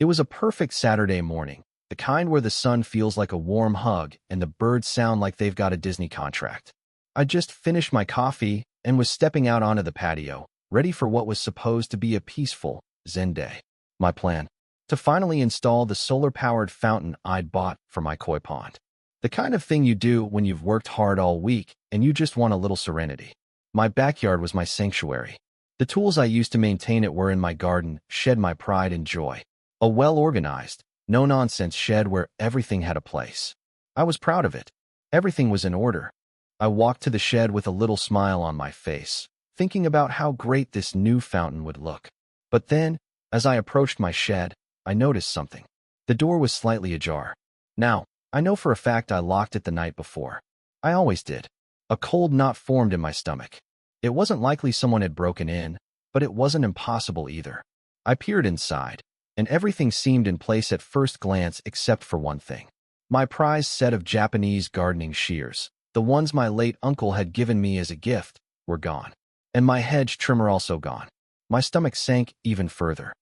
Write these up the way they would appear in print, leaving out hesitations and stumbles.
It was a perfect Saturday morning, the kind where the sun feels like a warm hug and the birds sound like they've got a Disney contract. I just finished my coffee and was stepping out onto the patio, ready for what was supposed to be a peaceful, zen day. My plan: to finally install the solar-powered fountain I'd bought for my koi pond. The kind of thing you do when you've worked hard all week and you just want a little serenity. My backyard was my sanctuary. The tools I used to maintain it were in my garden, shed my pride and joy. A well-organized, no-nonsense shed where everything had a place. I was proud of it. Everything was in order. I walked to the shed with a little smile on my face, thinking about how great this new fountain would look. But then, as I approached my shed, I noticed something. The door was slightly ajar. Now, I know for a fact I locked it the night before. I always did. A cold knot formed in my stomach. It wasn't likely someone had broken in, but it wasn't impossible either. I peered inside, and everything seemed in place at first glance except for one thing. My prized set of Japanese gardening shears, the ones my late uncle had given me as a gift, were gone. And my hedge trimmer also gone. My stomach sank even further.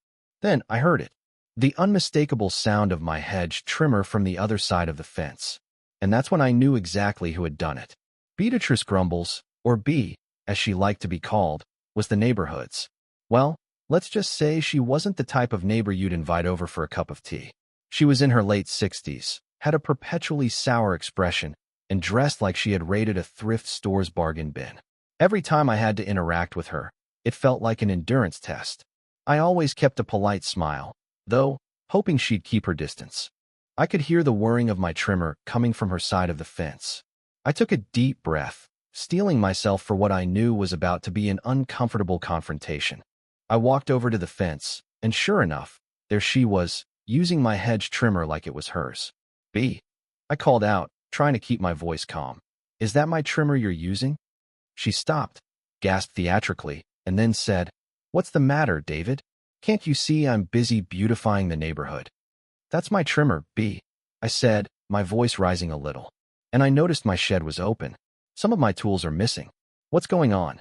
Then I heard it. The unmistakable sound of my hedge trimmer from the other side of the fence. And that's when I knew exactly who had done it. Beatrice Grumbles, or B, as she liked to be called, was the neighborhood's. Well, let's just say she wasn't the type of neighbor you'd invite over for a cup of tea. She was in her late 60s, had a perpetually sour expression, and dressed like she had raided a thrift store's bargain bin. Every time I had to interact with her, it felt like an endurance test. I always kept a polite smile, though, hoping she'd keep her distance. I could hear the whirring of my trimmer coming from her side of the fence. I took a deep breath, steeling myself for what I knew was about to be an uncomfortable confrontation. I walked over to the fence, and sure enough, there she was, using my hedge trimmer like it was hers. B, I called out, trying to keep my voice calm. Is that my trimmer you're using? She stopped, gasped theatrically, and then said, What's the matter, David? Can't you see I'm busy beautifying the neighborhood? That's my trimmer, B, I said, my voice rising a little. And I noticed my shed was open. Some of my tools are missing. What's going on?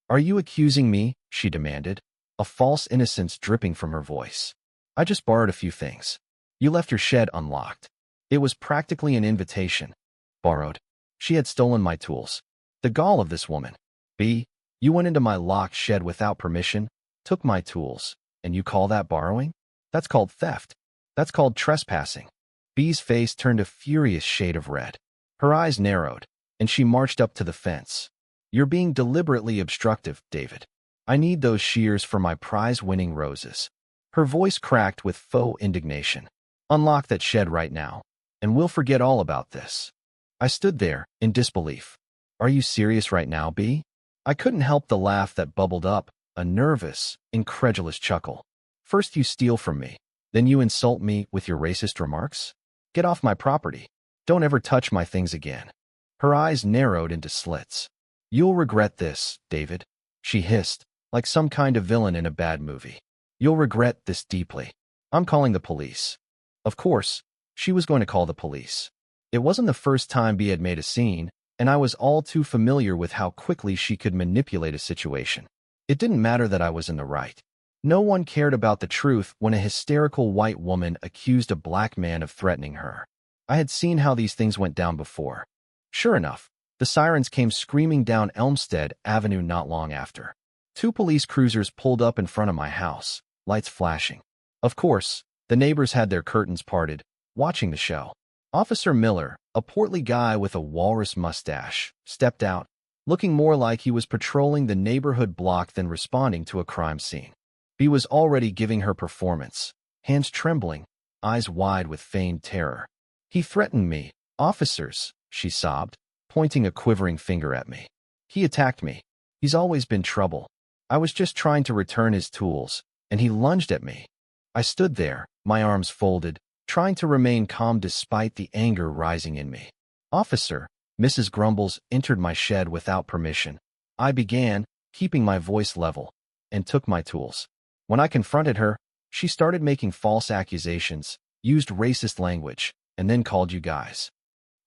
Are you accusing me? She demanded, a false innocence dripping from her voice. I just borrowed a few things. You left your shed unlocked. It was practically an invitation. Borrowed. She had stolen my tools. The gall of this woman. B, you went into my locked shed without permission, took my tools, and you call that borrowing? That's called theft. That's called trespassing. B's face turned a furious shade of red. Her eyes narrowed, and she marched up to the fence. You're being deliberately obstructive, David. I need those shears for my prize-winning roses. Her voice cracked with faux indignation. Unlock that shed right now, and we'll forget all about this. I stood there, in disbelief. Are you serious right now, B? I couldn't help the laugh that bubbled up, a nervous, incredulous chuckle. First you steal from me, then you insult me with your racist remarks? Get off my property. Don't ever touch my things again. Her eyes narrowed into slits. You'll regret this, David, she hissed, like some kind of villain in a bad movie. You'll regret this deeply. I'm calling the police. Of course, she was going to call the police. It wasn't the first time B had made a scene, and I was all too familiar with how quickly she could manipulate a situation. It didn't matter that I was in the right. No one cared about the truth when a hysterical white woman accused a black man of threatening her. I had seen how these things went down before. Sure enough, the sirens came screaming down Elmstead Avenue not long after. 2 police cruisers pulled up in front of my house, lights flashing. Of course, the neighbors had their curtains parted, watching the show. Officer Miller, a portly guy with a walrus mustache, stepped out, looking more like he was patrolling the neighborhood block than responding to a crime scene. B was already giving her performance, hands trembling, eyes wide with feigned terror. He threatened me. Officers, she sobbed, pointing a quivering finger at me. He attacked me. He's always been trouble. I was just trying to return his tools, and he lunged at me. I stood there, my arms folded, trying to remain calm despite the anger rising in me. Officer, Mrs. Grumbles entered my shed without permission. I began, keeping my voice level, and took my tools. When I confronted her, she started making false accusations, used racist language, and then called you guys.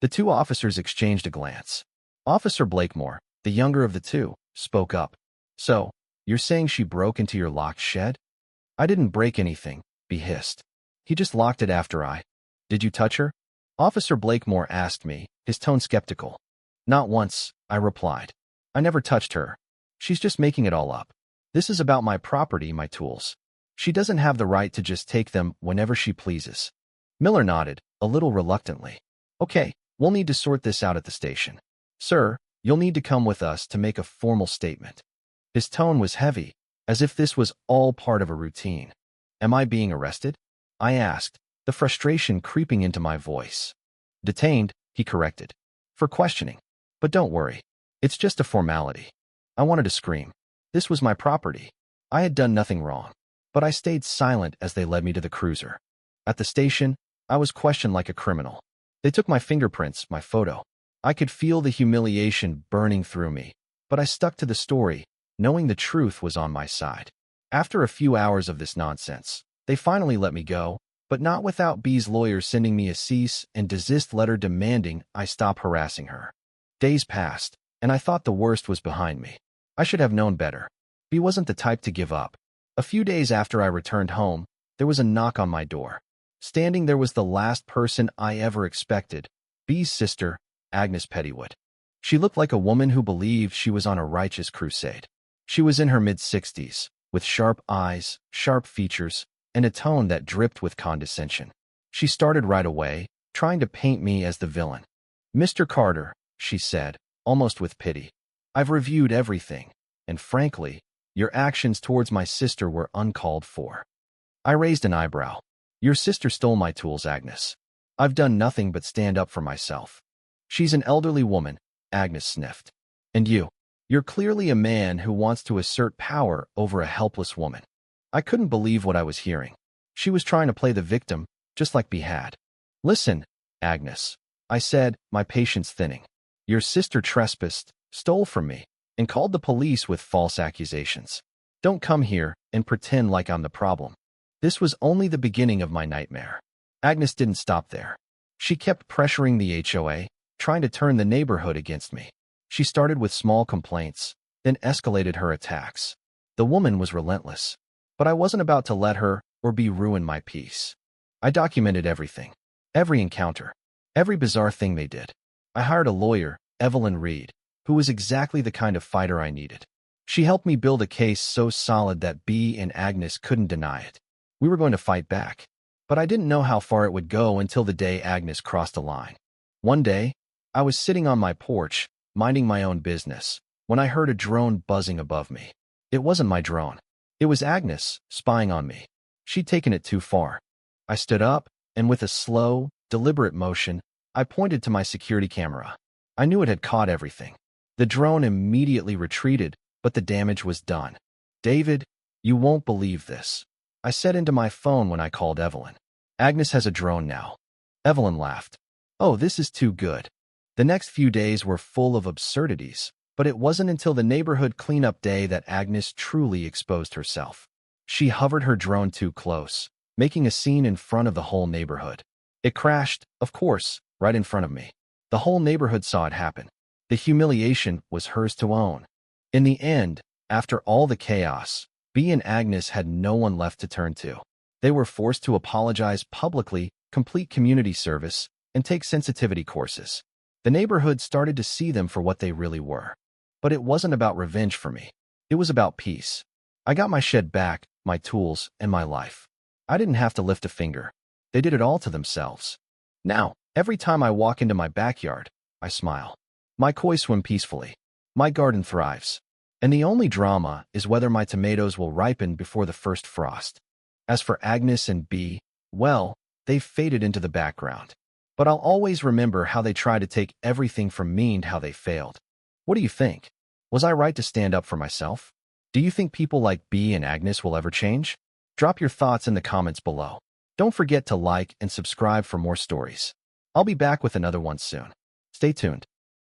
The 2 officers exchanged a glance. Officer Blakemore, the younger of the 2, spoke up. So, you're saying she broke into your locked shed? I didn't break anything, B hissed. He just locked it after I. Did you touch her? Officer Blakemore asked me, his tone skeptical. Not once, I replied. I never touched her. She's just making it all up. This is about my property, my tools. She doesn't have the right to just take them whenever she pleases. Miller nodded, a little reluctantly. Okay, we'll need to sort this out at the station. Sir, you'll need to come with us to make a formal statement. His tone was heavy, as if this was all part of a routine. Am I being arrested? I asked, the frustration creeping into my voice. Detained, he corrected. For questioning. But don't worry. It's just a formality. I wanted to scream. This was my property. I had done nothing wrong. But I stayed silent as they led me to the cruiser. At the station, I was questioned like a criminal. They took my fingerprints, my photo. I could feel the humiliation burning through me. But I stuck to the story, knowing the truth was on my side. After a few hours of this nonsense, they finally let me go, but not without B's lawyer sending me a cease and desist letter demanding I stop harassing her. Days passed, and I thought the worst was behind me. I should have known better. B wasn't the type to give up. A few days after I returned home, there was a knock on my door. Standing there was the last person I ever expected, B's sister, Agnes Pettywood. She looked like a woman who believed she was on a righteous crusade. She was in her mid-60s, with sharp eyes, sharp features, and a tone that dripped with condescension. She started right away, trying to paint me as the villain. Mr. Carter, she said, almost with pity. I've reviewed everything, and frankly, your actions towards my sister were uncalled for. I raised an eyebrow. Your sister stole my tools, Agnes. I've done nothing but stand up for myself. She's an elderly woman, Agnes sniffed. And you're clearly a man who wants to assert power over a helpless woman. I couldn't believe what I was hearing. She was trying to play the victim, just like B had. Listen, Agnes, I said, my patience thinning. Your sister trespassed, stole from me, and called the police with false accusations. Don't come here and pretend like I'm the problem. This was only the beginning of my nightmare. Agnes didn't stop there. She kept pressuring the HOA, trying to turn the neighborhood against me. She started with small complaints, then escalated her attacks. The woman was relentless. But I wasn't about to let her or B ruin my peace. I documented everything. Every encounter. Every bizarre thing they did. I hired a lawyer, Evelyn Reed, who was exactly the kind of fighter I needed. She helped me build a case so solid that B and Agnes couldn't deny it. We were going to fight back. But I didn't know how far it would go until the day Agnes crossed a line. One day, I was sitting on my porch, minding my own business, when I heard a drone buzzing above me. It wasn't my drone. It was Agnes, spying on me. She'd taken it too far. I stood up, and with a slow, deliberate motion, I pointed to my security camera. I knew it had caught everything. The drone immediately retreated, but the damage was done. David, you won't believe this. I said into my phone when I called Evelyn. Agnes has a drone now. Evelyn laughed. Oh, this is too good. The next few days were full of absurdities, but it wasn't until the neighborhood cleanup day that Agnes truly exposed herself. She hovered her drone too close, making a scene in front of the whole neighborhood. It crashed, of course, right in front of me. The whole neighborhood saw it happen. The humiliation was hers to own. In the end, after all the chaos, B and Agnes had no one left to turn to. They were forced to apologize publicly, complete community service, and take sensitivity courses. The neighborhood started to see them for what they really were. But it wasn't about revenge for me. It was about peace. I got my shed back, my tools, and my life. I didn't have to lift a finger. They did it all to themselves. Now, every time I walk into my backyard, I smile. My koi swim peacefully. My garden thrives. And the only drama is whether my tomatoes will ripen before the first frost. As for Agnes and B, well, they've faded into the background. But I'll always remember how they tried to take everything from me and how they failed. What do you think? Was I right to stand up for myself? Do you think people like B and Agnes will ever change? Drop your thoughts in the comments below. Don't forget to like and subscribe for more stories. I'll be back with another one soon. Stay tuned.